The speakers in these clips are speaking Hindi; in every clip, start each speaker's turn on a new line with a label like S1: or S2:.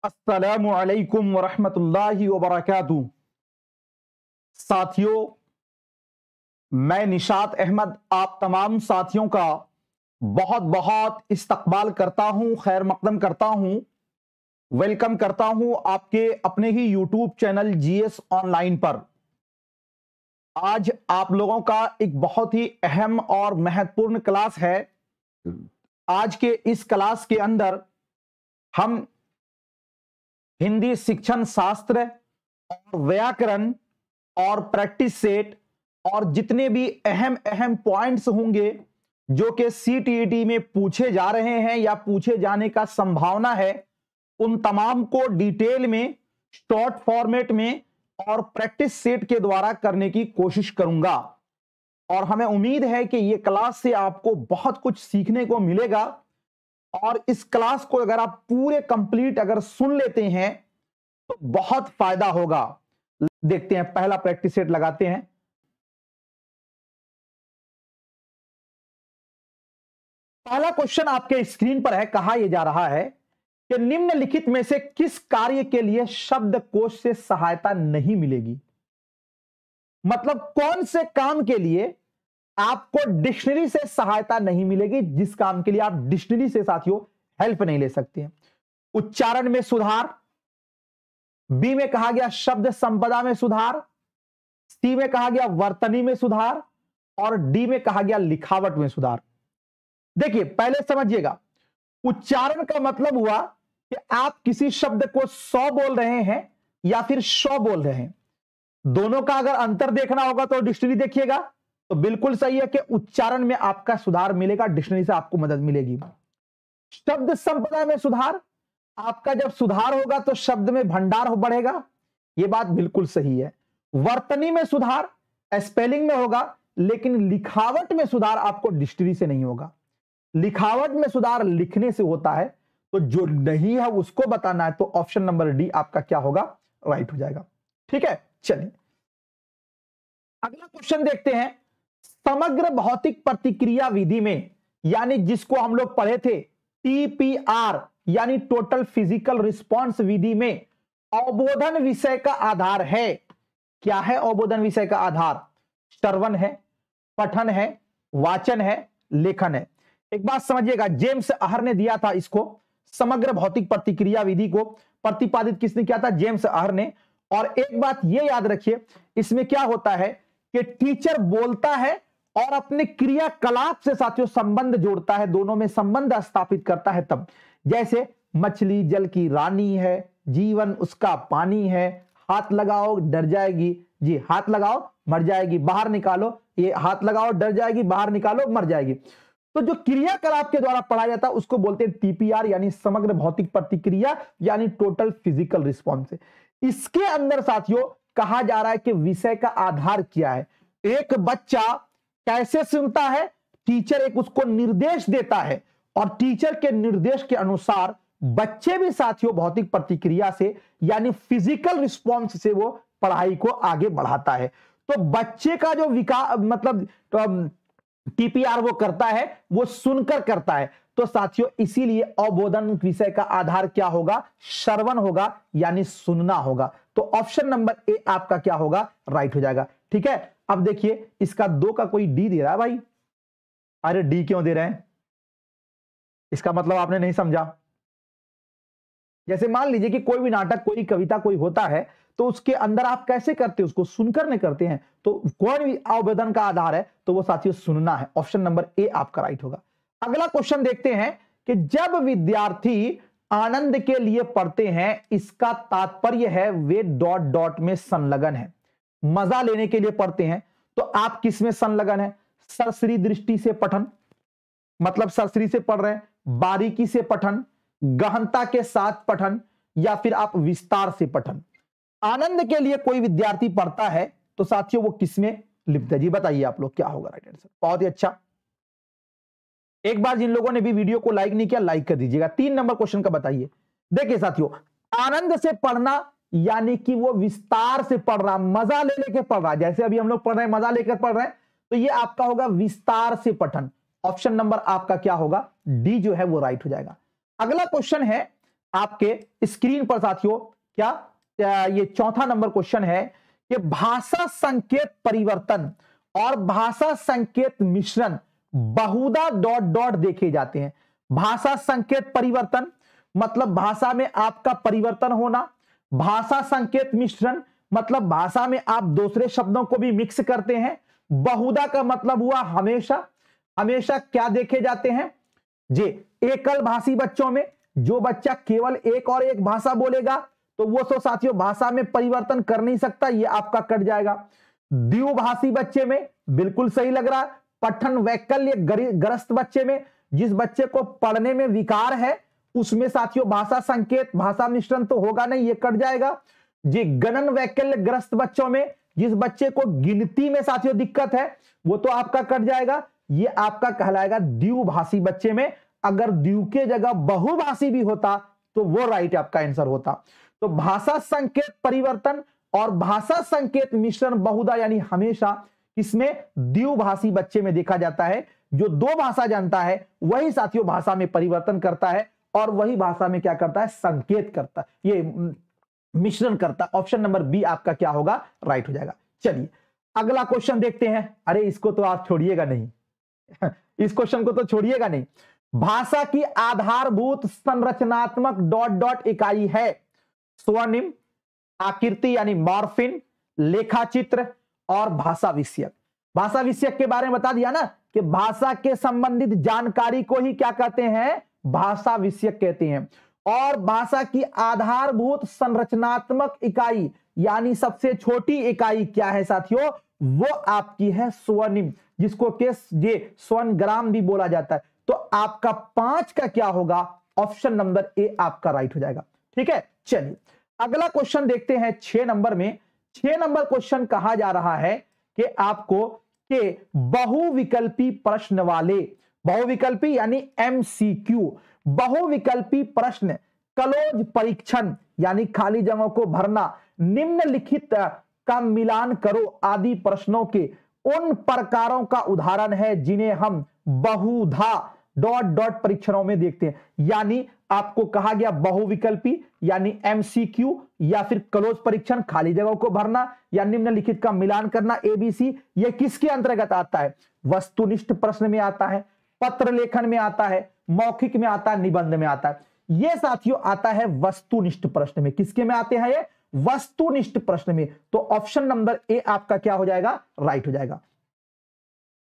S1: अस्सलामु अलैकुम वरहमतुल्लाहि वबरकातुहू। साथियों, मैं निशात अहमद आप तमाम साथियों का बहुत बहुत इस्तकबाल करता हूं, खैर मकदम करता हूं, वेलकम करता हूं आपके अपने ही यूट्यूब चैनल जीएस ऑनलाइन पर। आज आप लोगों का एक बहुत ही अहम और महत्वपूर्ण क्लास है। आज के इस क्लास के अंदर हम हिंदी शिक्षण शास्त्र और व्याकरण और प्रैक्टिस सेट और जितने भी अहम अहम पॉइंट्स होंगे जो कि सीटीईटी में पूछे जा रहे हैं या पूछे जाने का संभावना है, उन तमाम को डिटेल में शॉर्ट फॉर्मेट में और प्रैक्टिस सेट के द्वारा करने की कोशिश करूंगा। और हमें उम्मीद है कि यह क्लास से आपको बहुत कुछ सीखने को मिलेगा और इस क्लास को अगर आप पूरे कंप्लीट अगर सुन लेते हैं तो बहुत फायदा होगा। देखते हैं, पहला प्रैक्टिस सेट लगाते हैं। पहला क्वेश्चन आपके स्क्रीन पर है। कहा यह जा रहा है कि निम्नलिखित में से किस कार्य के लिए शब्दकोश से सहायता नहीं मिलेगी। मतलब कौन से काम के लिए आपको डिक्शनरी से सहायता नहीं मिलेगी, जिस काम के लिए आप डिक्शनरी से साथियों हेल्प नहीं ले सकते हैं। उच्चारण में सुधार, बी में कहा गया शब्द संपदा में सुधार, सी में कहा गया वर्तनी में सुधार और डी में कहा गया लिखावट में सुधार। देखिए, पहले समझिएगा, उच्चारण का मतलब हुआ कि आप किसी शब्द को 100 बोल रहे हैं या फिर 100 बोल रहे हैं। दोनों का अगर अंतर देखना होगा तो डिक्शनरी देखिएगा, तो बिल्कुल सही है कि उच्चारण में आपका सुधार मिलेगा, डिक्शनरी से आपको मदद मिलेगी। शब्द संपदा में सुधार, आपका जब सुधार होगा तो शब्द में भंडार बढ़ेगा, यह बात बिल्कुल सही है। वर्तनी में सुधार स्पेलिंग में होगा, लेकिन लिखावट में सुधार आपको डिक्शनरी से नहीं होगा। लिखावट में सुधार लिखने से होता है, तो जो नहीं है उसको बताना है, तो ऑप्शन नंबर डी आपका क्या होगा, राइट हो जाएगा। ठीक है, चलिए अगला क्वेश्चन देखते हैं। समग्र भौतिक प्रतिक्रिया विधि में, यानी जिसको हम लोग पढ़े थे टीपीआर यानी टोटल फिजिकल रिस्पांस विधि में, अवबोधन विषय का आधार है। क्या है अवबोधन विषय का आधार? श्रवण है, पठन है, वाचन है, लेखन है। एक बात समझिएगा, जेम्स अहर ने दिया था इसको, समग्र भौतिक प्रतिक्रिया विधि को प्रतिपादित किसने किया था? जेम्स अहर ने। और एक बात यह याद रखिए, इसमें क्या होता है कि टीचर बोलता है और अपने क्रियाकलाप से साथियों संबंध जोड़ता है, दोनों में संबंध स्थापित करता है। तब जैसे मछली जल की रानी है, जीवन उसका पानी है, हाथ लगाओ डर जाएगी, जी हाथ लगाओ मर जाएगी, बाहर निकालो, ये हाथ लगाओ डर जाएगी, बाहर निकालो मर जाएगी। तो जो क्रियाकलाप के द्वारा पढ़ाया जाता है उसको बोलते हैं टीपीआर यानी समग्र भौतिक प्रतिक्रिया यानी टोटल फिजिकल रिस्पॉन्स। इसके अंदर साथियों कहा जा रहा है कि विषय का आधार क्या है। एक बच्चा कैसे सुनता है? टीचर एक उसको निर्देश देता है और टीचर के निर्देश के अनुसार बच्चे भी साथियों भौतिक प्रतिक्रिया से यानी फिजिकल रिस्पॉन्स से वो पढ़ाई को आगे बढ़ाता है। तो बच्चे का जो विकास मतलब टीपीआर वो करता है, वो सुनकर करता है। तो साथियों इसीलिए अवबोधन विषय का आधार क्या होगा? श्रवण होगा यानी सुनना होगा। तो ऑप्शन नंबर ए आपका क्या होगा, राइट हो जाएगा। ठीक है, अब देखिए इसका 2 का कोई डी दे रहा है भाई। अरे डी क्यों दे रहे हैं? इसका मतलब आपने नहीं समझा। जैसे मान लीजिए कि कोई भी नाटक, कोई कविता, कोई होता है, तो उसके अंदर आप कैसे करते हो? उसको सुनकर नहीं करते हैं। तो कोई भी अवबोधन का आधार है तो वो साथियों सुनना है। ऑप्शन नंबर ए आपका राइट होगा। अगला क्वेश्चन देखते हैं कि जब विद्यार्थी आनंद के लिए पढ़ते हैं, इसका तात्पर्य है वे डॉट डॉट में संलग्न है। मजा लेने के लिए पढ़ते हैं तो आप किस में संलग्न है? सरसरी दृष्टि से पठन, मतलब सरसरी से पढ़ रहे हैं, बारीकी से पठन, गहनता के साथ पठन, या फिर आप विस्तार से पठन। आनंद के लिए कोई विद्यार्थी पढ़ता है तो साथियों वो किसमें लिप्त है? जी बताइए आप लोग क्या होगा राइट आंसर। बहुत ही अच्छा। एक बार जिन लोगों ने भी वीडियो को लाइक नहीं किया लाइक कर दीजिएगा। 3 नंबर क्वेश्चन का बताइए। देखिए साथियों, आनंद से पढ़ना यानी कि वो विस्तार से पढ़ रहा, मजा ले लेकर पढ़ रहा। जैसे अभी हम लोग पढ़ रहे हैं, मजा लेकर पढ़ रहे हैं, तो ये आपका होगा विस्तार से पठन। ऑप्शन नंबर आपका क्या होगा? डी जो है वो राइट हो जाएगा। अगला क्वेश्चन है आपके स्क्रीन पर साथियों क्या ये चौथा नंबर क्वेश्चन है कि भाषा संकेत परिवर्तन और भाषा संकेत मिश्रण बहुधा डॉट डॉट देखे जाते हैं। भाषा संकेत परिवर्तन मतलब भाषा में आपका परिवर्तन होना, भाषा संकेत मिश्रण मतलब भाषा में आप दूसरे शब्दों को भी मिक्स करते हैं, बहुधा का मतलब हुआ हमेशा। हमेशा क्या देखे जाते हैं जी, एकल भाषी बच्चों में जो बच्चा केवल एक और एक भाषा बोलेगा तो वो तो साथियों भाषा में परिवर्तन कर नहीं सकता, ये आपका कट जाएगा। द्विभाषी बच्चे में बिल्कुल सही लग रहा है। पठन वैकल्य ग्रस्त बच्चे में, जिस बच्चे को पढ़ने में विकार है उसमें साथियों भाषा संकेत भाषा मिश्रण तो होगा नहीं, ये कट जाएगा जी। गणन वैकल्य ग्रस्त बच्चों में, जिस बच्चे को गिनती में साथियों दिक्कत है वो तो आपका कट जाएगा, ये आपका कहलाएगा द्विभाषी बच्चे में। अगर द्वि के जगह बहुभाषी भी होता तो वो राइट आपका आंसर होता। तो भाषा संकेत परिवर्तन और भाषा संकेत मिश्रण बहुधा यानी हमेशा इसमें द्विभाषी बच्चे में देखा जाता है। जो दो भाषा जानता है वही साथियों भाषा में परिवर्तन करता है और वही भाषा में क्या करता है, संकेत करता है, ये मिश्रण करता है। ऑप्शन नंबर बी आपका क्या होगा, राइट हो जाएगा। चलिए अगला क्वेश्चन देखते हैं। अरे इसको तो आप छोड़िएगा नहीं इस क्वेश्चन को तो छोड़िएगा नहीं। भाषा की आधारभूत संरचनात्मक डॉट डॉट इकाई है स्वनिम, आकृति यानी मॉर्फिन, लेखाचित्र और भाषा विषयक। भाषा विषयक के बारे में बता दिया ना कि भाषा के संबंधित जानकारी को ही क्या कहते हैं, भाषा विषयक कहते हैं। और भाषा की आधारभूत संरचनात्मक इकाई यानी सबसे छोटी इकाई क्या है साथियों, वो आपकी है स्वनिम, जिसको के ये स्वनग्राम भी बोला जाता है। तो आपका 5 का क्या होगा, ऑप्शन नंबर ए आपका राइट हो जाएगा। ठीक है, चलिए अगला क्वेश्चन देखते हैं 6 नंबर में। 6 नंबर क्वेश्चन कहा जा रहा है कि आपको के बहुविकल्पी प्रश्न वाले, बहुविकल्पी यानी एमसीक्यू, बहुविकल्पी प्रश्न क्लोज परीक्षण यानी खाली जगहों को भरना, निम्नलिखित का मिलान करो आदि प्रश्नों के उन प्रकारों का उदाहरण है जिन्हें हम बहुधा डॉट डॉट परीक्षणों में देखते हैं। यानी आपको कहा गया बहुविकल्पी यानी एमसीक्यू या फिर क्लोज परीक्षण खाली जगहों को भरना या निम्नलिखित का मिलान करना एबीसी, ये किसके अंतर्गत आता है, वस्तुनिष्ठ प्रश्न में आता है, पत्र लेखन में आता है, मौखिक में आता है, निबंध में आता है। ये साथियों आता है वस्तुनिष्ठ प्रश्न में। किसके में आते हैं ये, वस्तुनिष्ठ प्रश्न में। तो ऑप्शन नंबर ए आपका क्या हो जाएगा, राइट हो जाएगा।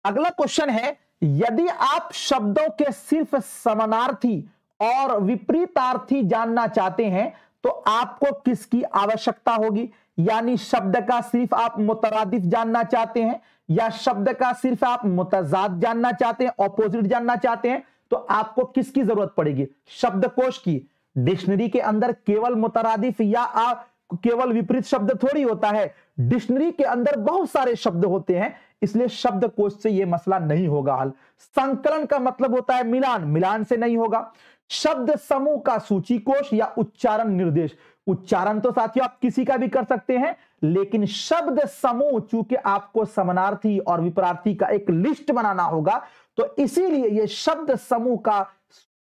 S1: अगला क्वेश्चन है, यदि आप शब्दों के सिर्फ समानार्थी और विपरीतार्थी जानना चाहते हैं तो आपको किसकी आवश्यकता होगी, यानी शब्द का सिर्फ आप मुतरादिफ जानना चाहते हैं या शब्द का सिर्फ आप मुतजाद जानना चाहते हैं, ऑपोजिट जानना चाहते हैं, तो आपको किसकी जरूरत पड़ेगी, शब्दकोश की। डिक्शनरी के अंदर केवल मुतरादिफ या केवल विपरीत शब्द थोड़ी होता है, डिक्शनरी के अंदर बहुत सारे शब्द होते हैं, इसलिए शब्दकोश से यह मसला नहीं होगा हल। संकलन का मतलब होता है मिलान, मिलान से नहीं होगा। शब्द समूह का सूची कोश या उच्चारण निर्देश, उच्चारण तो साथियों आप किसी का भी कर सकते हैं, लेकिन शब्द समूह चूंकि आपको समानार्थी और विपरीतार्थी का एक लिस्ट बनाना होगा तो इसीलिए यह शब्द समूह का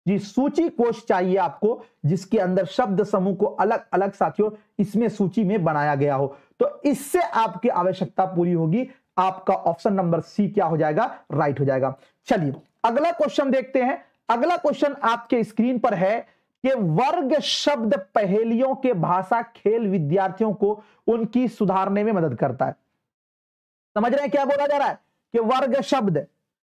S1: जी सूची कोश चाहिए आपको, जिसके अंदर शब्द समूह को अलग अलग साथियों इसमें सूची में बनाया गया हो। तो इससे आपकी आवश्यकता पूरी होगी। आपका ऑप्शन नंबर सी क्या हो जाएगा, राइट हो जाएगा। चलिए अगला क्वेश्चन देखते हैं। अगला क्वेश्चन आपके स्क्रीन पर है कि वर्ग शब्द पहेलियों के भाषा खेल विद्यार्थियों को उनकी सुधारने में मदद करता है। समझ रहे हैं क्या बोला जा रहा है कि वर्ग शब्द,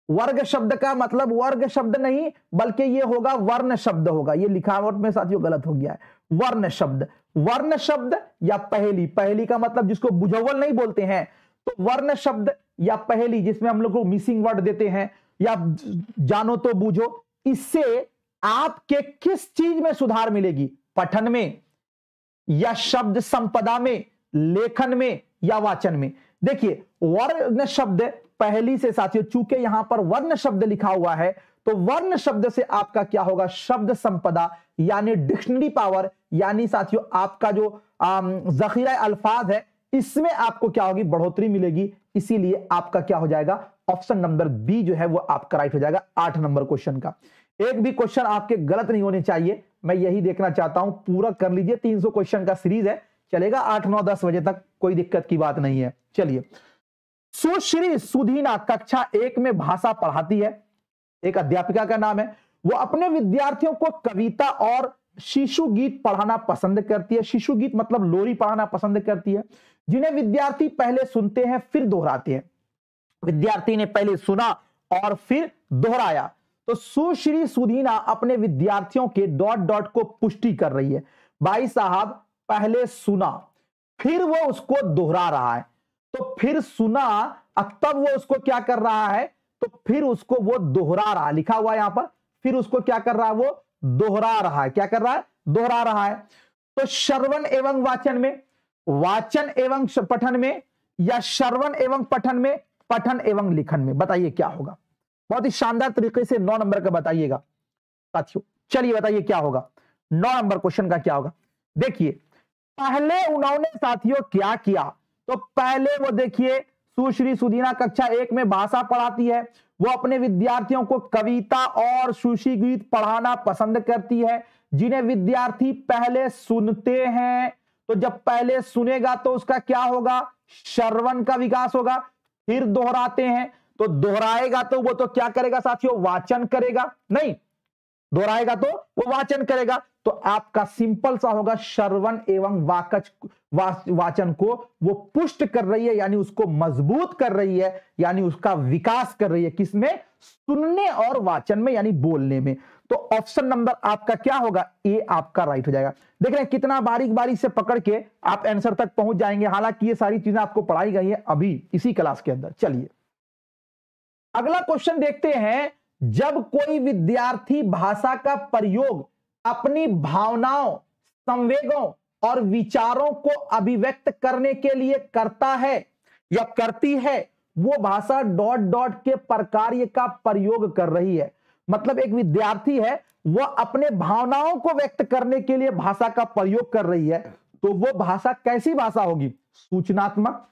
S1: वर्ग शब्द का मतलब वर्ग शब्द नहीं बल्कि यह होगा वर्ण शब्द होगा। यह लिखावट में साथियों गलत हो गया है। वर्ण शब्द, वर्ण शब्द या पहेली, पहेली का मतलब जिसको बुझावल नहीं बोलते हैं, तो वर्ण शब्द या पहेली जिसमें हम लोग को मिसिंग वर्ड देते हैं या जानो तो बूझो, इससे आपके किस चीज में सुधार मिलेगी, पठन में या शब्द संपदा में, लेखन में या वाचन में। देखिए वर्ण शब्द पहली से साथियों चूंकि यहां पर वर्ण शब्द लिखा हुआ है तो वर्ण शब्द से आपका क्या होगा, शब्द संपदा यानी डिक्शनरी पावर, यानी साथियों आपका जो जखीरा अल्फाज है इसमें आपको क्या होगी, बढ़ोतरी मिलेगी। इसीलिए आपका क्या हो जाएगा, ऑप्शन नंबर बी जो है वो आपका राइट हो जाएगा 8 नंबर क्वेश्चन का। एक भी क्वेश्चन आपके गलत नहीं होने चाहिए, मैं यही देखना चाहता हूं। पूरा कर लीजिए, 300 क्वेश्चन का सीरीज है, चलेगा 8, 9, 10 बजे तक, कोई दिक्कत की बात नहीं है। चलिए, सुश्री सुधीना कक्षा 1 में भाषा पढ़ाती है, एक अध्यापिका का नाम है। वो अपने विद्यार्थियों को कविता और शिशु गीत पढ़ाना पसंद करती है। शिशु गीत मतलब लोरी पढ़ाना पसंद करती है, जिन्हें विद्यार्थी पहले सुनते हैं फिर दोहराते हैं। विद्यार्थी ने पहले सुना और फिर दोहराया। तो सुश्री सुधीना अपने विद्यार्थियों के डॉट डॉट को पुष्टि कर रही है। भाई साहब, पहले सुना फिर वो उसको दोहरा रहा है, तो फिर सुना अब तब वो उसको क्या कर रहा है, तो फिर उसको वो दोहरा रहा है। लिखा हुआ है यहां पर, फिर उसको क्या कर रहा है, वो दोहरा रहा है। क्या कर रहा है, दोहरा रहा है। तो श्रवण एवं वाचन में, वाचन एवं पठन में, या श्रवण एवं पठन में, पठन एवं लिखन में, बताइए क्या होगा। बहुत ही शानदार तरीके से 9 नंबर का बताइएगा साथियों। चलिए बताइए क्या होगा, 9 नंबर क्वेश्चन का क्या होगा। देखिए, पहले उन्होंने साथियों क्या किया, तो पहले वो देखिए, सुश्री सुधीना कक्षा 1 में भाषा पढ़ाती है। वो अपने विद्यार्थियों को कविता और सुश्री गीत पढ़ाना पसंद करती है, जिन्हें विद्यार्थी पहले सुनते हैं। तो जब पहले सुनेगा तो उसका क्या होगा, श्रवण का विकास होगा। फिर दोहराते हैं, तो दोहराएगा तो वो तो क्या करेगा साथियों, वाचन करेगा। नहीं, दोहराएगा तो वो वाचन करेगा। तो आपका सिंपल सा होगा, श्रवण एवं वाचन को वो पुष्ट कर रही है, यानी उसको मजबूत कर रही है, यानी उसका विकास कर रही है। किसमें, सुनने और वाचन में, यानी बोलने में। तो ऑप्शन नंबर आपका क्या होगा, ए आपका राइट हो जाएगा। देख रहे हैं कितना बारीक बारीक से पकड़ के आप आंसर तक पहुंच जाएंगे। हालांकि ये सारी चीजें आपको पढ़ाई गई है अभी इसी क्लास के अंदर। चलिए अगला क्वेश्चन देखते हैं। जब कोई विद्यार्थी भाषा का प्रयोग अपनी भावनाओं, संवेगों और विचारों को अभिव्यक्त करने के लिए करता है या करती है, वो भाषा डॉट डॉट के प्रकार का प्रयोग कर रही है। मतलब एक विद्यार्थी है, वो अपने भावनाओं को व्यक्त करने के लिए भाषा का प्रयोग कर रही है, तो वो भाषा कैसी भाषा होगी, सूचनात्मक,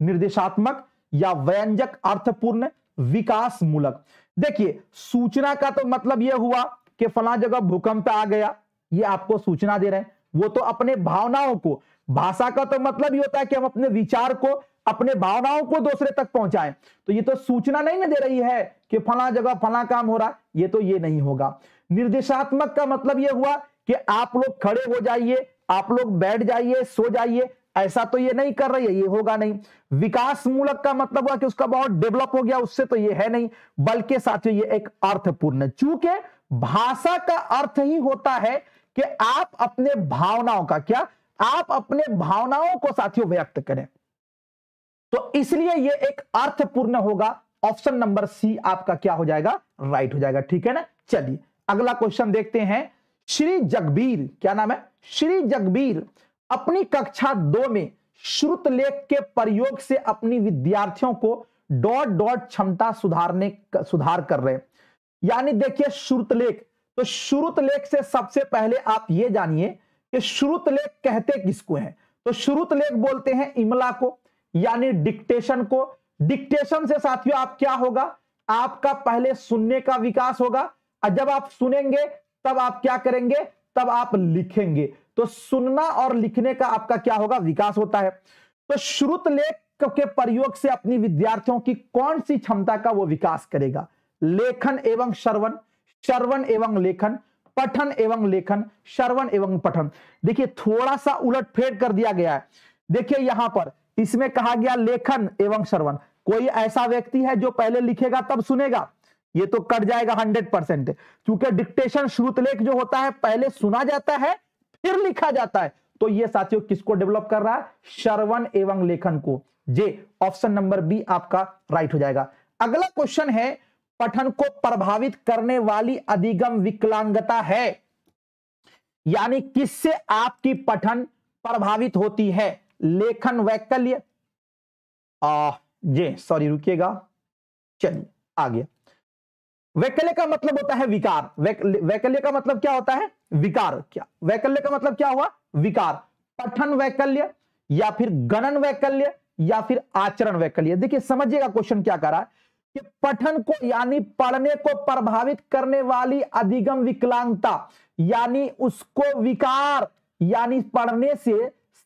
S1: निर्देशात्मक या व्यंजक, अर्थपूर्ण, विकास मूलक। देखिए, सूचना का तो मतलब यह हुआ कि फला जगह भूकंप आ गया, ये आपको सूचना दे रहे हैं। वो तो अपने भावनाओं को, भाषा का तो मतलब ये होता है कि हम अपने विचार को, अपने भावनाओं को दूसरे तक पहुंचाएं। तो ये तो सूचना नहीं ना दे रही है कि फला जगह फला काम हो रहा, ये तो ये नहीं होगा। निर्देशात्मक का मतलब ये हुआ कि आप लोग खड़े हो जाइए, आप लोग बैठ जाइए, सो जाइए, ऐसा तो ये नहीं कर रही है, ये होगा नहीं। विकास मूलक का मतलब हुआ कि उसका बहुत डेवलप हो गया, उससे तो ये है नहीं, बल्कि साथियों ये एक अर्थपूर्ण। चूंकि भाषा का अर्थ ही होता है कि आप अपने भावनाओं का क्या, आप अपने भावनाओं को साथियों व्यक्त करें, तो इसलिए ये एक अर्थपूर्ण होगा। ऑप्शन नंबर सी आपका क्या हो जाएगा, राइट हो जाएगा। ठीक है ना। चलिए अगला क्वेश्चन देखते हैं। श्री जगबीर, क्या नाम है, श्री जगबीर अपनी कक्षा 2 में श्रुतलेख के प्रयोग से अपनी विद्यार्थियों को डॉट डॉट क्षमता सुधार कर रहे हैं। यानी देखिए श्रुतलेख, तो श्रुतलेख से सबसे पहले आप ये जानिए कि श्रुतलेख कहते किसको हैं। तो श्रुतलेख बोलते हैं इमला को, यानी डिक्टेशन को। डिक्टेशन से साथियों आप क्या होगा, आपका पहले सुनने का विकास होगा, और जब आप सुनेंगे तब आप क्या करेंगे, तब आप लिखेंगे। तो सुनना और लिखने का आपका क्या होगा, विकास होता है। तो श्रुतलेख के प्रयोग से अपनी विद्यार्थियों की कौन सी क्षमता का वो विकास करेगा, लेखन एवं श्रवण, श्रवण एवं लेखन, पठन एवं लेखन, श्रवण एवं पठन। देखिए थोड़ा सा उलटफेर कर दिया गया है। देखिए यहां पर इसमें कहा गया लेखन एवं श्रवण। कोई ऐसा व्यक्ति है जो पहले लिखेगा तब सुनेगा, ये तो कट जाएगा 100%। क्योंकि डिक्टेशन श्रुतलेख जो होता है पहले सुना जाता है फिर लिखा जाता है। तो ये साथियों किसको डेवलप कर रहा है, श्रवण एवं लेखन को। जे ऑप्शन नंबर बी आपका राइट हो जाएगा। अगला क्वेश्चन है, पठन को प्रभावित करने वाली अधिगम विकलांगता है, यानी किससे आपकी पठन प्रभावित होती है, लेखन, वैकल्य, जे सॉरी रुकिएगा, चलिए आ गया। वैकल्य का मतलब होता है विकार। वैकल्य का मतलब क्या होता है, विकार। क्या वैकल्य का मतलब क्या हुआ, विकार। पठन वैकल्य या फिर गणन वैकल्य या फिर आचरण वैकल्य। देखिए समझिएगा क्वेश्चन क्या कर रहा है। कि पठन को यानी पढ़ने को प्रभावित करने वाली अधिगम विकलांगता, यानी उसको विकार, यानी पढ़ने से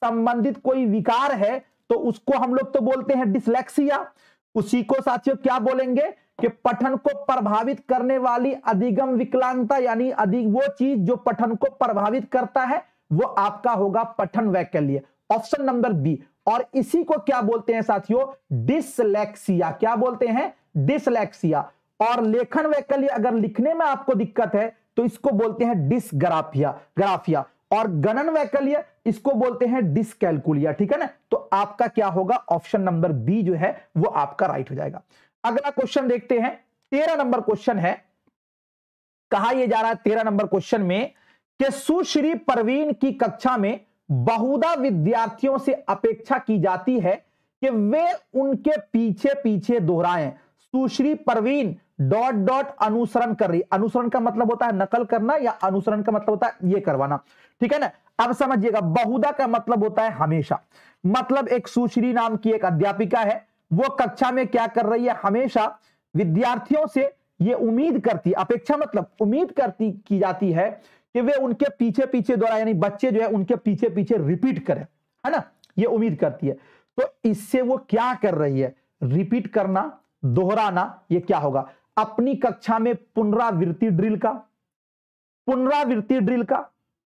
S1: संबंधित कोई विकार है तो उसको हम लोग तो बोलते हैं डिसलेक्सिया। उसी को साथियों क्या बोलेंगे कि पठन को प्रभावित करने वाली अधिगम विकलांगता, यानी वो चीज जो पठन को प्रभावित करता है वो आपका होगा पठन वैकल्य, ऑप्शन नंबर बी। और इसी को क्या बोलते हैं साथियों, डिसलेक्सिया। क्या बोलते हैं, डिसलेक्सिया। और लेखन वैकल्य अगर लिखने में आपको दिक्कत है तो इसको बोलते हैं डिसग्राफिया। और गणन वैकल्य इसको बोलते हैं डिसकैलकुलिया। ठीक है ना, तो आपका क्या होगा, ऑप्शन नंबर बी जो है वो आपका राइट हो जाएगा। अगला क्वेश्चन देखते हैं, 13 नंबर क्वेश्चन है। कहा यह जा रहा है 13 नंबर क्वेश्चन में कि सुश्री परवीन की कक्षा में बहुधा विद्यार्थियों से अपेक्षा की जाती है कि वे उनके पीछे पीछे दोहराएं। सुश्री परवीन ... अनुसरण कर रही। अनुसरण का मतलब होता है नकल करना, या अनुसरण का मतलब होता है ये करवाना। ठीक है ना, अब समझिएगा, बहुधा का मतलब होता है हमेशा। मतलब एक सुश्री नाम की एक अध्यापिका है, वो कक्षा में क्या कर रही है, हमेशा विद्यार्थियों से ये उम्मीद करती, अपेक्षा मतलब उम्मीद करती की जाती है कि वे उनके पीछे पीछे दोहराए, यानी बच्चे जो है उनके पीछे पीछे रिपीट करें, है ना, ये उम्मीद करती है। तो इससे वो क्या कर रही है, रिपीट करना, दोहराना, ये क्या होगा, अपनी कक्षा में पुनरावृत्ति ड्रिल का।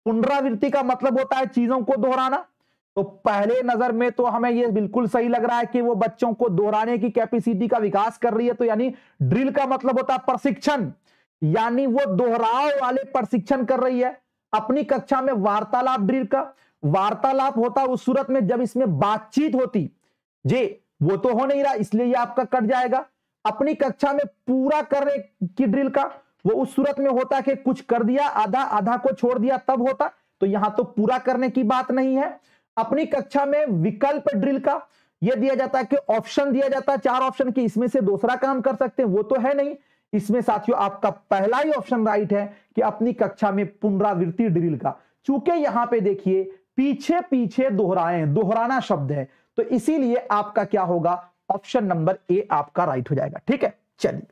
S1: पुनरावृत्ति का मतलब होता है चीजों को दोहराना। तो पहले नजर में तो हमें यह बिल्कुल सही लग रहा है कि वो बच्चों को दोहराने की कैपेसिटी का विकास कर रही है। तो यानी ड्रिल का मतलब होता है प्रशिक्षण, यानी वो दोहराव वाले प्रशिक्षण कर रही है। अपनी कक्षा में वार्तालाप ड्रिल का, वार्तालाप होता उस सूरत में जब इसमें बातचीत होती, जे वो तो हो नहीं रहा, इसलिए ये आपका कट जाएगा। अपनी कक्षा में पूरा करने की ड्रिल का, वो उस सूरत में होता है कि कुछ कर दिया, आधा को छोड़ दिया तब होता, तो यहां तो पूरा करने की बात नहीं है। अपनी कक्षा में विकल्प ड्रिल का, यह दिया जाता है कि ऑप्शन दिया जाता है 4 ऑप्शन की, इसमें से दूसरा काम कर सकते हैं, वो तो है नहीं। इसमें साथियों आपका पहला ही ऑप्शन राइट है कि अपनी कक्षा में पुनरावृत्ति ड्रिल का। चूंकि यहां पे देखिए पीछे पीछे दोहराएं, दोहराना शब्द है, तो इसीलिए आपका क्या होगा, ऑप्शन नंबर ए आपका राइट हो जाएगा। ठीक है, चलिए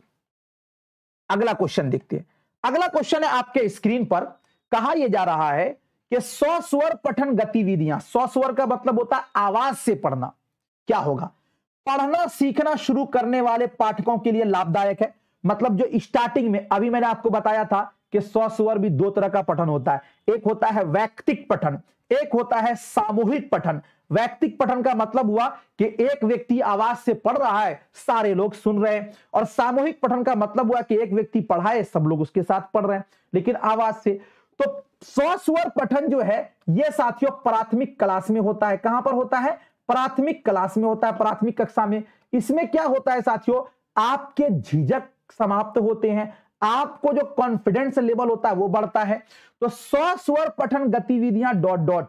S1: अगला क्वेश्चन देखते हैं। अगला क्वेश्चन है आपके स्क्रीन पर। कहा यह जा रहा है कि स्वस्वर पठन गतिविधियां, स्वस्वर का मतलब होता है आवाज से पढ़ना, क्या होगा, पढ़ना सीखना शुरू करने वाले पाठकों के लिए लाभदायक है। मतलब जो स्टार्टिंग में अभी मैंने आपको बताया था कि स्वस्वर भी 2 तरह का पठन होता है, एक होता है वैयक्तिक पठन, एक होता है सामूहिक पठन। वैयक्तिक पठन का मतलब हुआ कि एक व्यक्ति आवाज से पढ़ रहा है, सारे लोग सुन रहे हैं। और सामूहिक पठन का मतलब हुआ कि एक व्यक्ति पढ़ाए, सब लोग उसके साथ पढ़ रहे हैं, लेकिन आवाज से। तो स्वस्वर पठन जो है यह साथियों प्राथमिक क्लास में होता है। कहां पर होता है, प्राथमिक क्लास में होता है, प्राथमिक कक्षा में। इसमें क्या होता है साथियों, आपके झिझक समाप्त होते हैं, आपको जो कॉन्फिडेंस लेवल होता है वो बढ़ता है। तो स्वस्वर पठन गतिविधियां ...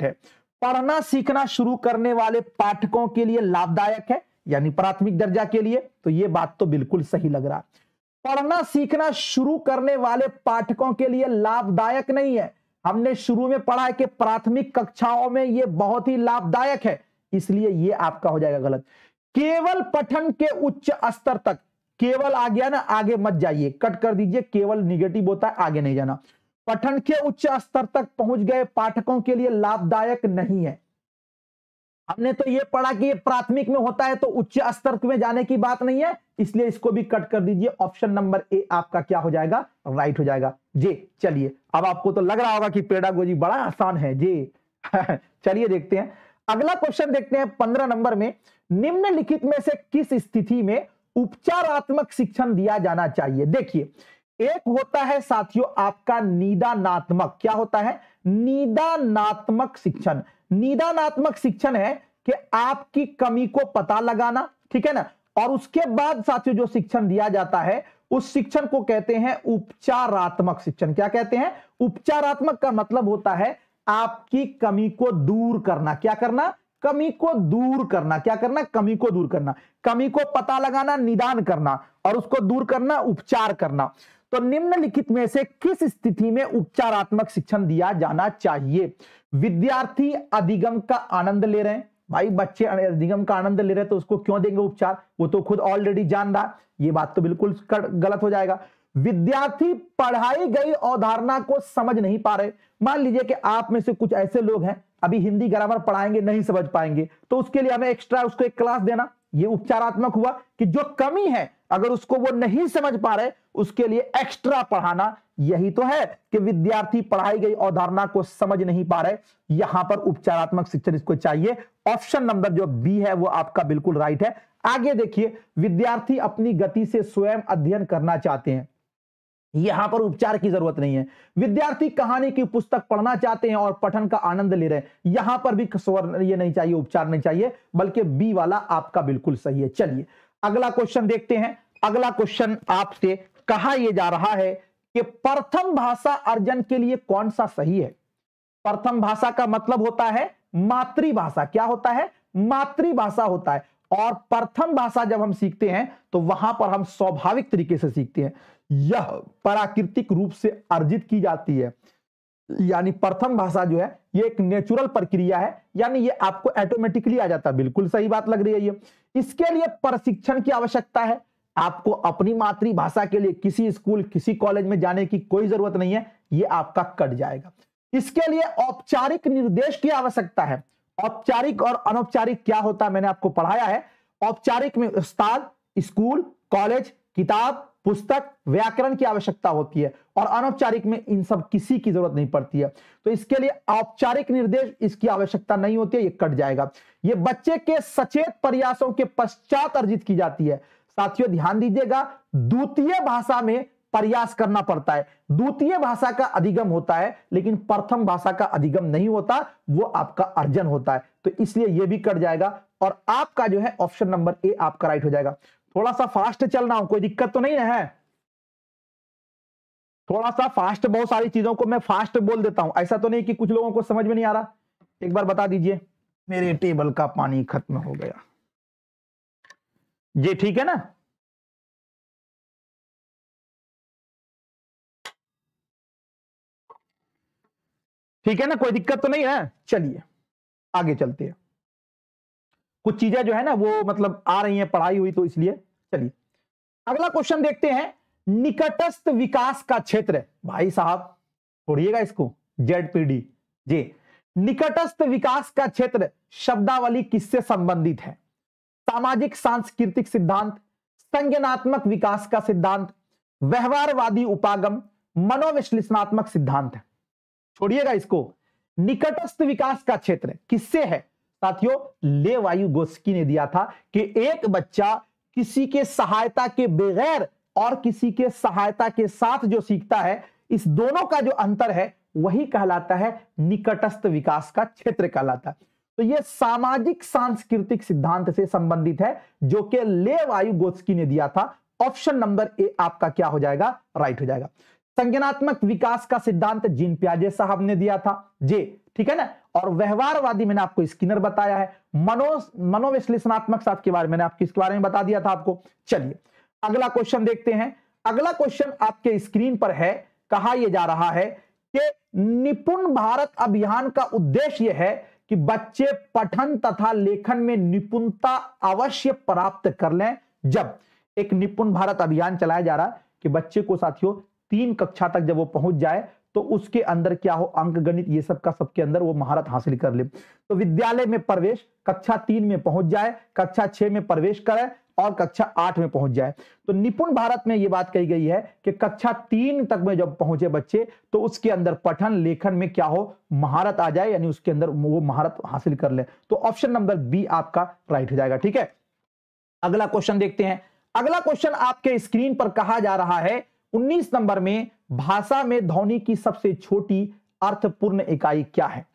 S1: है, पढ़ना सीखना शुरू करने वाले पाठकों के लिए लाभदायक है, यानी प्राथमिक दर्जा के लिए। तो ये बात तो बिल्कुल सही लग रहा है। पढ़ना सीखना शुरू करने वाले पाठकों के लिए लाभदायक नहीं है। हमने शुरू में पढ़ा है कि प्राथमिक कक्षाओं में ये बहुत ही लाभदायक है, इसलिए ये आपका हो जाएगा गलत। केवल पठन के उच्च स्तर तक, केवल आ गया ना, आगे मत जाइए, कट कर दीजिए, केवल निगेटिव होता है, आगे नहीं जाना। पठन के उच्च स्तर तक पहुंच गए पाठकों के लिए लाभदायक नहीं है। हमने तो ये पढ़ा कि ये प्राथमिक में होता है तो उच्च स्तर में जाने की बात नहीं है, इसलिए इसको भी कट कर दीजिए। ऑप्शन नंबर ए आपका क्या हो जाएगा, राइट हो जाएगा जी। चलिए अब आपको तो लग रहा होगा कि पेडागोजी बड़ा आसान है जी। चलिए देखते हैं अगला क्वेश्चन, देखते हैं 15 नंबर में। निम्नलिखित में से किस स्थिति में उपचारात्मक शिक्षण दिया जाना चाहिए। देखिए एक होता है साथियों आपका निदानात्मक, क्या होता है, निदानात्मक शिक्षण। निदानात्मक शिक्षण है कि आपकी कमी को पता लगाना, ठीक है ना, और उसके बाद साथियों जो शिक्षण दिया जाता है उस शिक्षण को कहते हैं उपचारात्मक शिक्षण। क्या कहते हैं, उपचारात्मक का मतलब होता है आपकी कमी को दूर करना। क्या करना, कमी को दूर करना। क्या करना, कमी को दूर करना। कमी को पता लगाना, निदान करना, और उसको दूर करना, उपचार करना। तो निम्नलिखित में से किस स्थिति में उपचारात्मक शिक्षण दिया जाना चाहिए। विद्यार्थी अधिगम का आनंद ले रहे हैं, भाई बच्चे निगम का आनंद ले रहे तो उसको क्यों देंगे उपचार, वो तो खुद ऑलरेडी जान रहा। ये बात तो बिल्कुल गलत हो जाएगा। विद्यार्थी पढ़ाई गई अवधारणा को समझ नहीं पा रहे। मान लीजिए कि आप में से कुछ ऐसे लोग हैं अभी हिंदी ग्रामर पढ़ाएंगे नहीं समझ पाएंगे, तो उसके लिए हमें एक्स्ट्रा उसको एक क्लास देना, ये उपचारात्मक हुआ कि जो कमी है अगर उसको वो नहीं समझ पा रहे उसके लिए एक्स्ट्रा पढ़ाना। यही तो है कि विद्यार्थी पढ़ाई गई अवधारणा को समझ नहीं पा रहे, यहां पर उपचारात्मक शिक्षण इसको चाहिए। ऑप्शन नंबर जो बी है वो आपका बिल्कुल राइट है। आगे देखिए, विद्यार्थी अपनी गति से स्वयं अध्ययन करना चाहते हैं, यहां पर उपचार की जरूरत नहीं है। विद्यार्थी कहानी की पुस्तक पढ़ना चाहते हैं और पठन का आनंद ले रहे हैं, यहां पर भी ये नहीं चाहिए, उपचार नहीं चाहिए, बल्कि बी वाला आपका बिल्कुल सही है। चलिए अगला क्वेश्चन देखते हैं। अगला क्वेश्चन आपसे कहा यह जा रहा है कि प्रथम भाषा अर्जन के लिए कौन सा सही है। प्रथम भाषा का मतलब होता है मातृभाषा। क्या होता है? मातृभाषा होता है। और प्रथम भाषा जब हम सीखते हैं तो वहां पर हम स्वाभाविक तरीके से सीखते हैं, यह प्राकृतिक रूप से अर्जित की जाती है। यानी प्रथम भाषा जो है ये एक नेचुरल प्रक्रिया है, यानी ये आपको ऑटोमेटिकली आ जाता है। बिल्कुल सही बात लग रही है ये। इसके लिए प्रशिक्षण की आवश्यकता है। आपको अपनी मातृभाषा के लिए किसी स्कूल किसी कॉलेज में जाने की कोई जरूरत नहीं है, ये आपका कट जाएगा। इसके लिए औपचारिक निर्देश की आवश्यकता है। औपचारिक और अनौपचारिक क्या होता है मैंने आपको पढ़ाया है। औपचारिक में उस्ताद, स्कूल, कॉलेज, किताब, पुस्तक, व्याकरण की आवश्यकता होती है, और अनौपचारिक में इन सब किसी की जरूरत नहीं पड़ती है। तो इसके लिए औपचारिक निर्देश इसकी आवश्यकता नहीं होती है, ये कट जाएगा। ये बच्चे के सचेत प्रयासों के पश्चात अर्जित की जाती है। साथियों ध्यान दीजिएगा, द्वितीय भाषा में प्रयास करना पड़ता है। द्वितीय भाषा का अधिगम होता है लेकिन प्रथम भाषा का अधिगम नहीं होता, वो आपका अर्जन होता है। तो इसलिए ये भी कट जाएगा और आपका जो है ऑप्शन नंबर ए आपका राइट हो जाएगा। थोड़ा सा फास्ट चल रहा हूं, कोई दिक्कत तो नहीं है? थोड़ा सा फास्ट, बहुत सारी चीजों को मैं फास्ट बोल देता हूं, ऐसा तो नहीं कि कुछ लोगों को समझ में नहीं आ रहा। एक बार बता दीजिए। मेरे टेबल का पानी खत्म हो गया जी, ठीक है ना? ठीक है ना, कोई दिक्कत तो नहीं है? चलिए आगे चलते हैं। कुछ चीजें जो है ना वो मतलब आ रही हैं पढ़ाई हुई, तो इसलिए चलिए अगला क्वेश्चन देखते हैं। निकटस्थ विकास का क्षेत्र, भाई साहब छोड़िएगा इसको, जेडपीडी जी। निकटस्थ विकास का क्षेत्र शब्दावली किससे संबंधित है? सामाजिक सांस्कृतिक सिद्धांत, संज्ञानात्मक विकास का सिद्धांत, व्यवहारवादी उपागम, मनोविश्लेषणात्मक सिद्धांत है। छोड़िएगा इसको। निकटस्थ विकास का क्षेत्र किससे है? साथियों ले वायुगोस्की ने दिया था कि एक बच्चा किसी के सहायता के बगैर और किसी के सहायता के साथ जो सीखता है, इस दोनों का जो अंतर है वही कहलाता है निकटस्थ विकास का क्षेत्र कहलाता है। तो यह सामाजिक सांस्कृतिक सिद्धांत से संबंधित है जो कि ले वायुगोस्की ने दिया था। ऑप्शन नंबर ए आपका क्या हो जाएगा? राइट हो जाएगा। संज्ञानात्मक विकास का सिद्धांत जीन पियाजे साहब ने दिया था जी, ठीक है ना। और व्यवहारवादी मैंने आपको स्किनर बताया है। मनोविश्लेषणात्मक शास्त्र के बारे में मैंने आपको इसके बारे में बता दिया था आपको। चलिए अगला क्वेश्चन देखते हैं। अगला क्वेश्चन आपके स्क्रीन पर है। कहा यह जा रहा है कि निपुण भारत अभियान का उद्देश्य यह है कि बच्चे पठन तथा लेखन में निपुणता अवश्य प्राप्त कर लें। जब एक निपुण भारत अभियान चलाया जा रहा है कि बच्चे को साथियों 3 कक्षा तक जब वो पहुंच जाए तो उसके अंदर क्या हो, अंक गणित ये सब का सबके अंदर वो महारत हासिल कर ले। तो विद्यालय में प्रवेश कक्षा 3 में पहुंच जाए, कक्षा 6 में प्रवेश करे और कक्षा 8 में पहुंच जाए। तो निपुण भारत में ये बात कही गई है कि कक्षा 3 तक में जब पहुंचे बच्चे तो उसके अंदर पठन लेखन में क्या हो, महारत आ जाए, यानी उसके अंदर वो महारत हासिल कर ले। तो ऑप्शन नंबर बी आपका राइट हो जाएगा। ठीक है, अगला क्वेश्चन देखते हैं। अगला क्वेश्चन आपके स्क्रीन पर कहा जा रहा है 19 नंबर में, भाषा में ध्वनि की सबसे छोटी अर्थपूर्ण इकाई क्या है?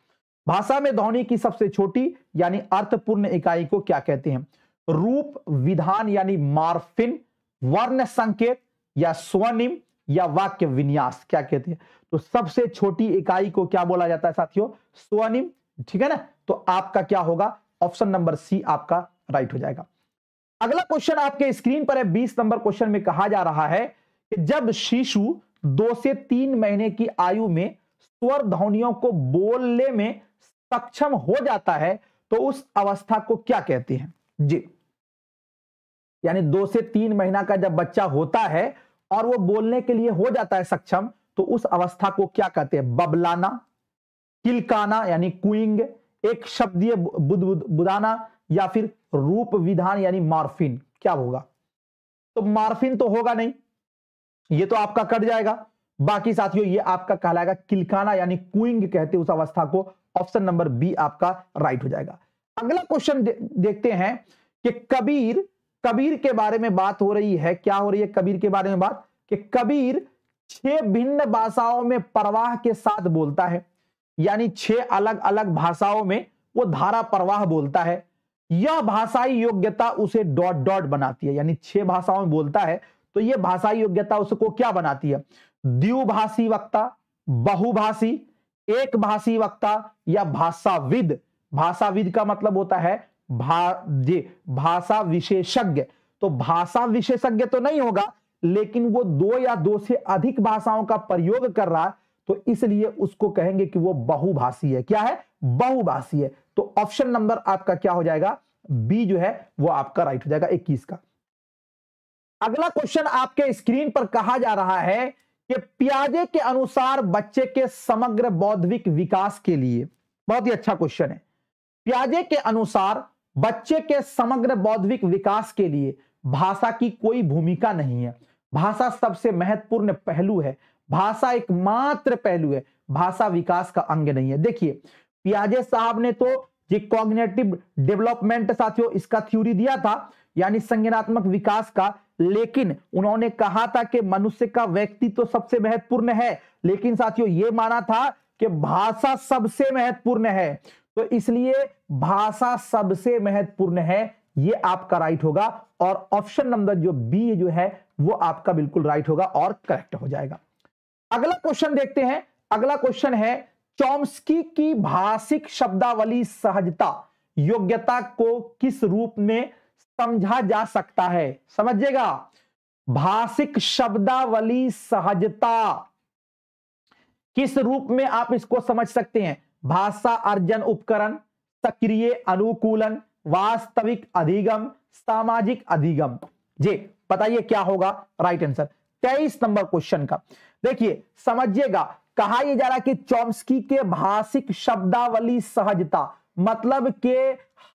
S1: भाषा में ध्वनि की सबसे छोटी यानी अर्थपूर्ण इकाई को क्या कहते हैं? रूप, विधान यानी मार्फिन, वर्ण संकेत या स्वनिम या वाक्य विन्यास क्या कहते हैं? तो सबसे छोटी इकाई को क्या बोला जाता है साथियों? स्वनिम। ठीक है ना, तो आपका क्या होगा? ऑप्शन नंबर सी आपका राइट हो जाएगा। अगला क्वेश्चन आपके स्क्रीन पर है। 20 नंबर क्वेश्चन में कहा जा रहा है कि जब शिशु 2 से 3 महीने की आयु में स्वर ध्वनियों को बोलने में सक्षम हो जाता है तो उस अवस्था को क्या कहते हैं जी? यानी 2 से 3 महीना का जब बच्चा होता है और वो बोलने के लिए हो जाता है सक्षम, तो उस अवस्था को क्या कहते हैं? बबलाना, किलकाना यानी कुइंग, एक शब्दीय बुदाना, या फिर रूप विधान यानी मॉर्फिन। क्या होगा? तो मॉर्फिन तो होगा नहीं, ये तो आपका कट जाएगा। बाकी साथियों ये आपका कहलाएगा किलकाना यानी कुइंग कहते हैं उस अवस्था को। ऑप्शन नंबर बी आपका राइट हो जाएगा। अगला क्वेश्चन देखते हैं कि कबीर के बारे में बात हो रही है। क्या हो रही है कबीर के बारे में बात? कि कबीर 6 भिन्न भाषाओं में प्रवाह के साथ बोलता है, यानी 6 अलग अलग भाषाओं में वो धारा प्रवाह बोलता है। यह भाषाई योग्यता उसे डॉट डॉट बनाती है, यानी 6 भाषाओं में बोलता है तो यह भाषाई योग्यता उसको क्या बनाती है? द्विभाषी वक्ता, बहुभाषी, एक भाषी वक्ता या भाषाविद। भाषाविद का मतलब होता है भाषा विशेषज्ञ। तो भाषा विशेषज्ञ तो नहीं होगा, लेकिन वो 2 या 2 से अधिक भाषाओं का प्रयोग कर रहा है, तो इसलिए उसको कहेंगे कि वो बहुभाषी है। क्या है? बहुभाषी है। तो ऑप्शन नंबर आपका क्या हो जाएगा? बी जो है वो आपका राइट हो जाएगा 21 का। अगला क्वेश्चन आपके स्क्रीन पर कहा जा रहा है कि पियाजे के अनुसार बच्चे के समग्र बौद्धिक विकास के लिए, बहुत ही अच्छा क्वेश्चन है, पियाजे के अनुसार बच्चे के समग्र बौद्धिक विकास के लिए भाषा की कोई भूमिका नहीं है। भाषा सबसे महत्वपूर्ण पहलू है, भाषा एकमात्र पहलू है, भाषा विकास का अंग नहीं है। देखिए पियाजे साहब ने तो ये कॉग्निटिव डेवलपमेंट साथियों इसका थ्योरी दिया था, यानी संज्ञानात्मक विकास का, लेकिन उन्होंने कहा था कि मनुष्य का व्यक्तित्व तो सबसे महत्वपूर्ण है, लेकिन साथियों ये माना था कि भाषा सबसे महत्वपूर्ण है। तो इसलिए भाषा सबसे महत्वपूर्ण है, ये आपका राइट होगा और ऑप्शन नंबर जो बी जो है वो आपका बिल्कुल राइट होगा और करेक्ट हो जाएगा। अगला क्वेश्चन देखते हैं। अगला क्वेश्चन है चॉम्स्की की भाषिक शब्दावली सहजता योग्यता को किस रूप में समझा जा सकता है? समझिएगा, भाषिक शब्दावली सहजता किस रूप में आप इसको समझ सकते हैं? भाषा अर्जन उपकरण, सक्रिय अनुकूलन, वास्तविक अधिगम, सामाजिक अधिगम। जी बताइए क्या होगा राइट आंसर 23 नंबर क्वेश्चन का। देखिए समझिएगा, कहा यह जा रहा है कि चॉम्स्की के भाषिक शब्दावली सहजता मतलब के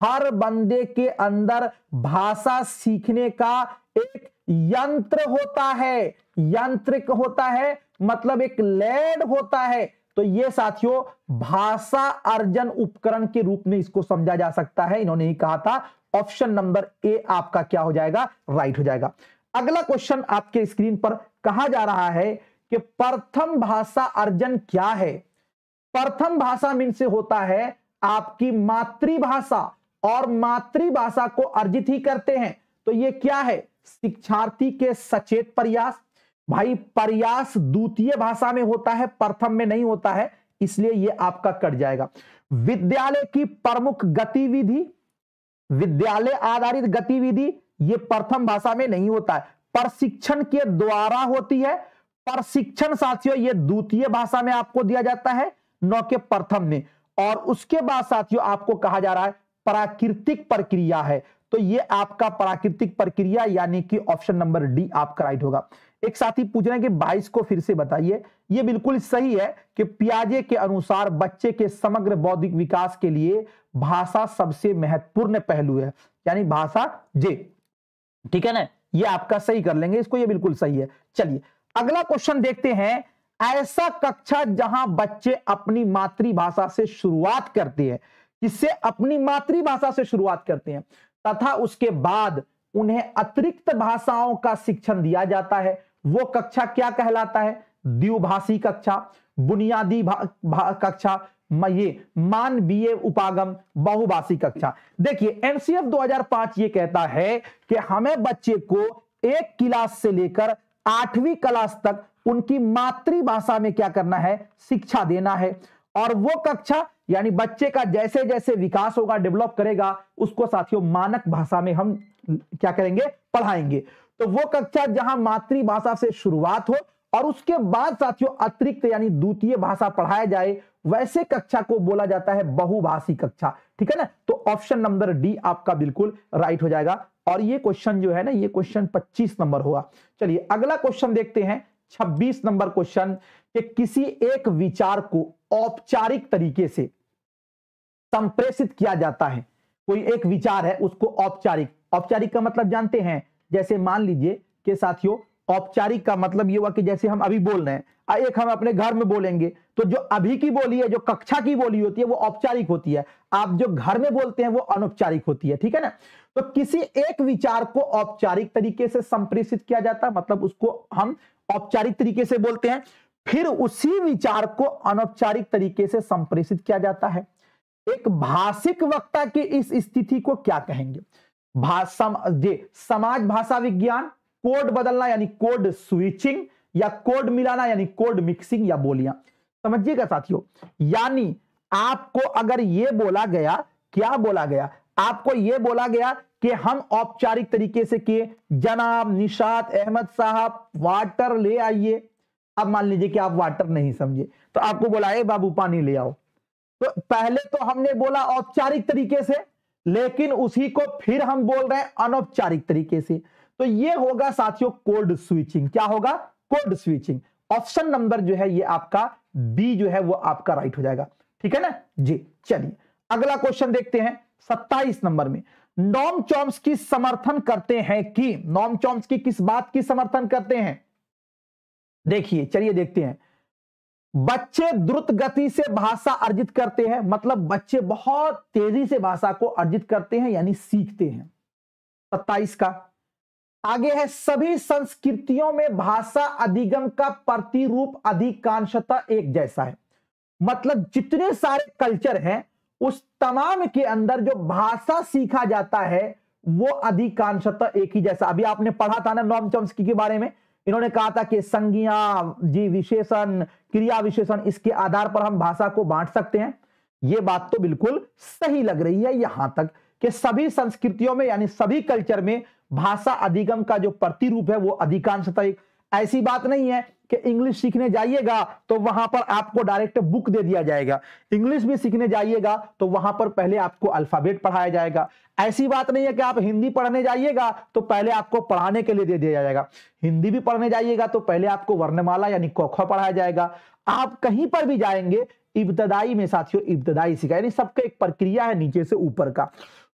S1: हर बंदे के अंदर भाषा सीखने का एक यंत्र होता है, यंत्रिक होता है, मतलब एक लैड होता है। तो ये साथियों भाषा अर्जन उपकरण के रूप में इसको समझा जा सकता है। इन्होंने ही कहा था। ऑप्शन नंबर ए आपका क्या हो जाएगा? राइट हो जाएगा। अगला क्वेश्चन आपके स्क्रीन पर कहा जा रहा है कि प्रथम भाषा अर्जन क्या है? प्रथम भाषा मीन से होता है आपकी मातृभाषा, और मातृभाषा को अर्जित ही करते हैं। तो ये क्या है? शिक्षार्थी के सचेत प्रयास। भाई प्रयास द्वितीय भाषा में होता है, प्रथम में नहीं होता है, इसलिए ये आपका कट जाएगा। विद्यालय की प्रमुख गतिविधि, विद्यालय आधारित गतिविधि, ये प्रथम भाषा में नहीं होता है, प्रशिक्षण के द्वारा होती है। प्रशिक्षण साथियों ये द्वितीय भाषा में आपको दिया जाता है, न कि प्रथम में। और उसके बाद साथियों आपको कहा जा रहा है प्राकृतिक प्रक्रिया है। तो ये आपका प्राकृतिक प्रक्रिया यानी कि ऑप्शन नंबर डी आपका राइट होगा। एक साथी पूछ रहे हैं कि 22 को फिर से बताइए। ये बिल्कुल सही है कि पियाजे के अनुसार बच्चे के समग्र बौद्धिक विकास के लिए भाषा सबसे महत्वपूर्ण पहलू है, यानी भाषा जे। ठीक है ना, ये आपका सही कर लेंगे इसको, ये बिल्कुल सही है। चलिए अगला क्वेश्चन देखते हैं। ऐसा कक्षा जहां बच्चे अपनी मातृभाषा से शुरुआत करते हैं, किससे? अपनी मातृभाषा से शुरुआत करते हैं, तथा उसके बाद उन्हें अतिरिक्त भाषाओं का शिक्षण दिया जाता है, वो कक्षा क्या कहलाता है? द्विभाषी कक्षा, बुनियादी कक्षा, ये मानवीय उपागम, बहुभाषी कक्षा। देखिए एनसीएफ 2005 ये कहता है कि हमें बच्चे को 1 क्लास से लेकर 8वीं क्लास तक उनकी मातृभाषा में क्या करना है? शिक्षा देना है। और वो कक्षा यानी बच्चे का जैसे जैसे विकास होगा, डेवलप करेगा, उसको साथियों मानक भाषा में हम क्या करेंगे? पढ़ाएंगे। तो वो कक्षा जहां मातृभाषा से शुरुआत हो और उसके बाद साथियों अतिरिक्त यानी द्वितीय भाषा पढ़ाया जाए, वैसे कक्षा को बोला जाता है बहुभाषी कक्षा। ठीक है ना, तो ऑप्शन नंबर डी आपका बिल्कुल राइट हो जाएगा। और ये क्वेश्चन जो है ना, ये क्वेश्चन 25 नंबर हुआ। चलिए अगला क्वेश्चन देखते हैं, 26 नंबर क्वेश्चन, कि किसी एक विचार को औपचारिक तरीके से संप्रेषित किया जाता है। कोई एक विचार है, उसको औपचारिक का मतलब जानते हैं, जैसे मान लीजिए कि साथियों औपचारिक का मतलब ये हुआ कि जैसे हम अभी बोल रहे हैं, एक हम अपने घर में बोलेंगे तो जो अभी की बोली है, जो कक्षा की बोली होती है वो औपचारिक होती है, आप जो घर में बोलते हैं वो अनौपचारिक होती है। ठीक है ना, तो किसी एक विचार को औपचारिक तरीके से संप्रेषित किया जाता है, मतलब उसको हम औपचारिक तरीके से बोलते हैं, फिर उसी विचार को अनौपचारिक तरीके से संप्रेषित किया जाता है। एक भाषिक वक्ता की इस स्थिति को क्या कहेंगे? समाज भाषा विज्ञान, कोड बदलना यानी कोड स्विचिंग, या कोड मिलाना यानी कोड मिक्सिंग, या बोलियां। समझिएगा साथियों, यानी आपको अगर यह बोला गया, क्या बोला गया, आपको यह बोला गया कि हम औपचारिक तरीके से किए, जनाब निशात अहमद साहब वाटर ले आइए। अब मान लीजिए कि आप वाटर नहीं समझे, तो आपको बोला है बाबू पानी ले आओ, तो पहले तो हमने बोला औपचारिक तरीके से, लेकिन उसी को फिर हम बोल रहे हैं अनौपचारिक तरीके से, तो ये होगा साथियों कोड स्विचिंग। क्या होगा? Code switching. ऑप्शन नंबर जो है ये आपका बी जो है वो आपका राइट हो जाएगा। ठीक है ना जी। चलिए अगला क्वेश्चन देखते हैं 27 नंबर में। नोम चॉम्स्की समर्थन करते हैं कि, नोम चॉम्स्की किस बात की समर्थन करते हैं? देखिए चलिए देखते हैं। बच्चे द्रुत गति से भाषा अर्जित करते हैं, मतलब बच्चे बहुत तेजी से भाषा को अर्जित करते हैं यानी सीखते हैं। 27 का आगे है, सभी संस्कृतियों में भाषा अधिगम का प्रतिरूप अधिकांशतः एक जैसा है, मतलब जितने सारे कल्चर हैं उस तमाम के अंदर जो भाषा सीखा जाता है वो अधिकांशतः एक ही जैसा। अभी आपने पढ़ा था ना नोम चॉम्स्की के बारे में, इन्होंने कहा था कि संज्ञा जी विशेषण, क्रिया विशेषण, इसके आधार पर हम भाषा को बांट सकते हैं। ये बात तो बिल्कुल सही लग रही है यहां तक कि सभी संस्कृतियों में यानी सभी कल्चर में भाषा अधिगम का जो प्रतिरूप है वो अधिकांशतः एक। ऐसी बात नहीं है कि इंग्लिश सीखने जाइएगा तो वहां पर आपको डायरेक्ट बुक दे दिया जाएगा, इंग्लिश भी सीखने जाइएगा तो वहां पर पहले आपको अल्फाबेट पढ़ाया जाएगा। ऐसी बात नहीं है कि आप हिंदी पढ़ने जाइएगा तो पहले आपको पढ़ाने के लिए दे दिया जाएगा, हिंदी भी पढ़ने जाइएगा तो पहले आपको वर्णमाला यानी क ख पढ़ाया जाएगा। आप कहीं पर भी जाएंगे इब्तदाई में साथियों इब्तदाई सीखा, यानी सबका एक प्रक्रिया है नीचे से ऊपर का।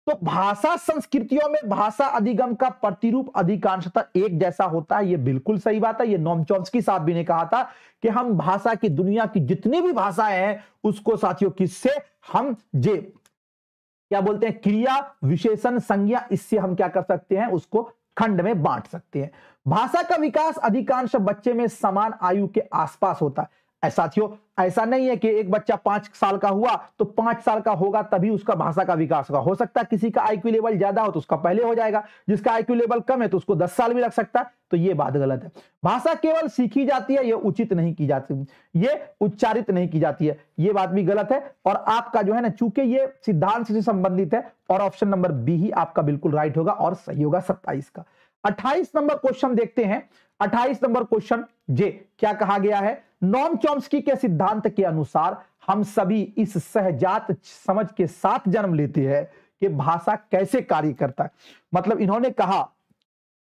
S1: तो भाषा संस्कृतियों में भाषा अधिगम का प्रतिरूप अधिकांशतः एक जैसा होता है, ये बिल्कुल सही बात है। ये नोम चॉम्स्की साहब भी ने कहा था कि हम भाषा की, दुनिया की जितनी भी भाषाएं हैं उसको साथियों किससे हम क्या बोलते हैं, क्रिया विशेषण संज्ञा, इससे हम क्या कर सकते हैं, उसको खंड में बांट सकते हैं। भाषा का विकास अधिकांश बच्चे में समान आयु के आसपास होता है। साथियों ऐसा नहीं है कि एक बच्चा 5 साल का हुआ तो 5 साल का होगा तभी उसका भाषा का विकास होगा। हो सकता है किसी का आईक्यू लेवल ज्यादा हो तो उसका पहले हो जाएगा, जिसका आईक्यू लेवल कम है तो उसको 10 साल भी लग सकता है। तो ये बात गलत है। भाषा केवल सीखी जाती है, ये उचित नहीं की जाती, ये उच्चारित नहीं की जाती है, ये बात भी गलत है। और आपका जो है ना, चूंकि ये सिद्धांत से संबंधित है और ऑप्शन नंबर बी ही आपका बिल्कुल राइट होगा और सही होगा 27 का। 28 नंबर क्वेश्चन देखते हैं। 28 नंबर क्वेश्चन जे क्या कहा गया है, नोम चॉम्स्की के सिद्धांत के अनुसार हम सभी इस सहजात समझ के साथ जन्म लेते हैं कि भाषा कैसे कार्य करता है। मतलब इन्होंने कहा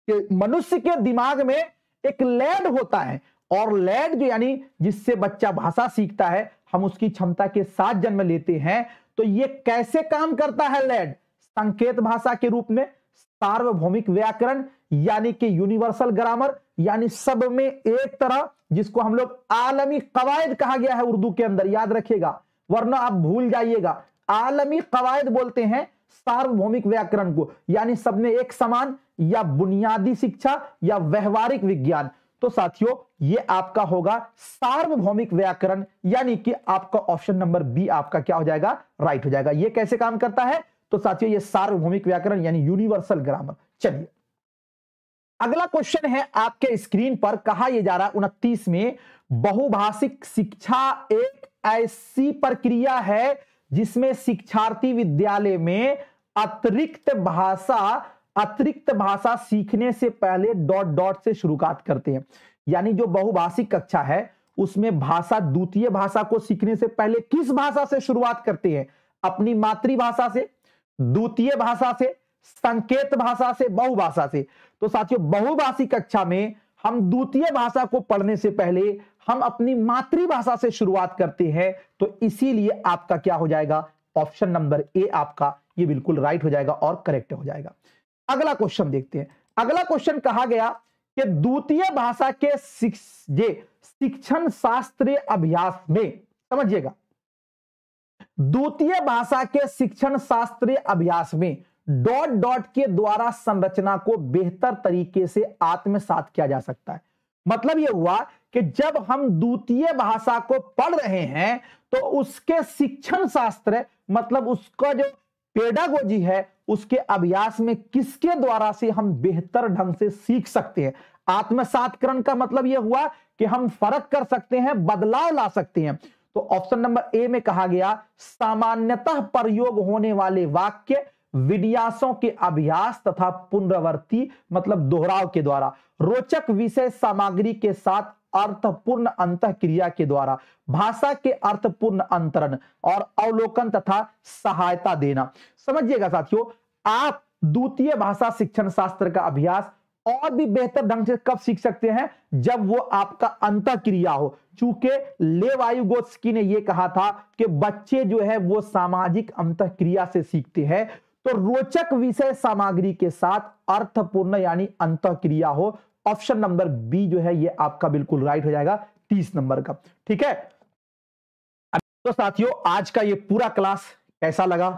S1: कि मनुष्य के दिमाग में एक लैड होता है और लैड जो यानी जिससे बच्चा भाषा सीखता है, हम उसकी क्षमता के साथ जन्म लेते हैं। तो ये कैसे काम करता है लैड? संकेत भाषा के रूप में, सार्वभौमिक व्याकरण यानी कि यूनिवर्सल ग्रामर, यानी सब में एक तरह, जिसको हम लोग आलमी कवायद कहा गया है उर्दू के अंदर, याद रखिएगा वरना आप भूल जाइएगा। आलमी कवायद बोलते हैं सार्वभौमिक व्याकरण को, यानी सब में एक समान, या बुनियादी शिक्षा या व्यवहारिक विज्ञान। तो साथियों ये आपका होगा सार्वभौमिक व्याकरण, यानी कि आपका ऑप्शन नंबर बी आपका क्या हो जाएगा, राइट हो जाएगा। ये कैसे काम करता है? तो साथियों ये सार्वभौमिक व्याकरण यानी यूनिवर्सल ग्रामर। चलिए अगला क्वेश्चन है आपके स्क्रीन पर, कहा यह जा रहा है 29 में, बहुभाषिक शिक्षा एक ऐसी प्रक्रिया है जिसमें शिक्षार्थी विद्यालय में अतिरिक्त भाषा सीखने से पहले डॉट डॉट से शुरुआत करते हैं। यानी जो बहुभाषिक कक्षा है उसमें भाषा, द्वितीय भाषा को सीखने से पहले किस भाषा से शुरुआत करते हैं? अपनी मातृभाषा से, द्वितीय भाषा से, संकेत भाषा से, बहुभाषा से। तो साथियों बहुभाषिक कक्षा में हम द्वितीय भाषा को पढ़ने से पहले हम अपनी मातृभाषा से शुरुआत करते हैं, तो इसीलिए आपका क्या हो जाएगा? ऑप्शन नंबर ए आपका ये बिल्कुल राइट हो जाएगा और करेक्ट हो जाएगा। अगला क्वेश्चन देखते हैं। अगला क्वेश्चन कहा गया कि द्वितीय भाषा के शिक्षण शास्त्रीय अभ्यास में, समझिएगा, द्वितीय भाषा के शिक्षण शास्त्रीय अभ्यास में डॉट डॉट के द्वारा संरचना को बेहतर तरीके से आत्मसात किया जा सकता है। मतलब यह हुआ कि जब हम द्वितीय भाषा को पढ़ रहे हैं तो उसके शिक्षण शास्त्र, मतलब उसका जो पेडागोजी है, उसके अभ्यास में किसके द्वारा से हम बेहतर ढंग से सीख सकते हैं। आत्मसातकरण का मतलब यह हुआ कि हम फर्क कर सकते हैं, बदलाव ला सकते हैं। तो ऑप्शन नंबर ए में कहा गया सामान्यतः प्रयोग होने वाले वाक्य विन्यासों के अभ्यास तथा पुनरावृत्ति, मतलब दोहराव के द्वारा, रोचक विषय सामग्री के साथ अर्थपूर्ण अंतःक्रिया के द्वारा, भाषा के अर्थपूर्ण अंतरण और अवलोकन तथा सहायता देना। समझिएगा साथियों, आप द्वितीय भाषा शिक्षण शास्त्र का अभ्यास और भी बेहतर ढंग से कब सीख सकते हैं? जब वो आपका अंतःक्रिया हो। चूंकि लेवायुगोत्स्की ने यह कहा था कि बच्चे जो है वो सामाजिक अंतःक्रिया से सीखते हैं, तो रोचक विषय सामग्री के साथ अर्थपूर्ण यानी अंतःक्रिया हो। ऑप्शन नंबर बी जो है ये आपका बिल्कुल राइट हो जाएगा 30 नंबर का। ठीक है, तो साथियों आज का ये पूरा क्लास कैसा लगा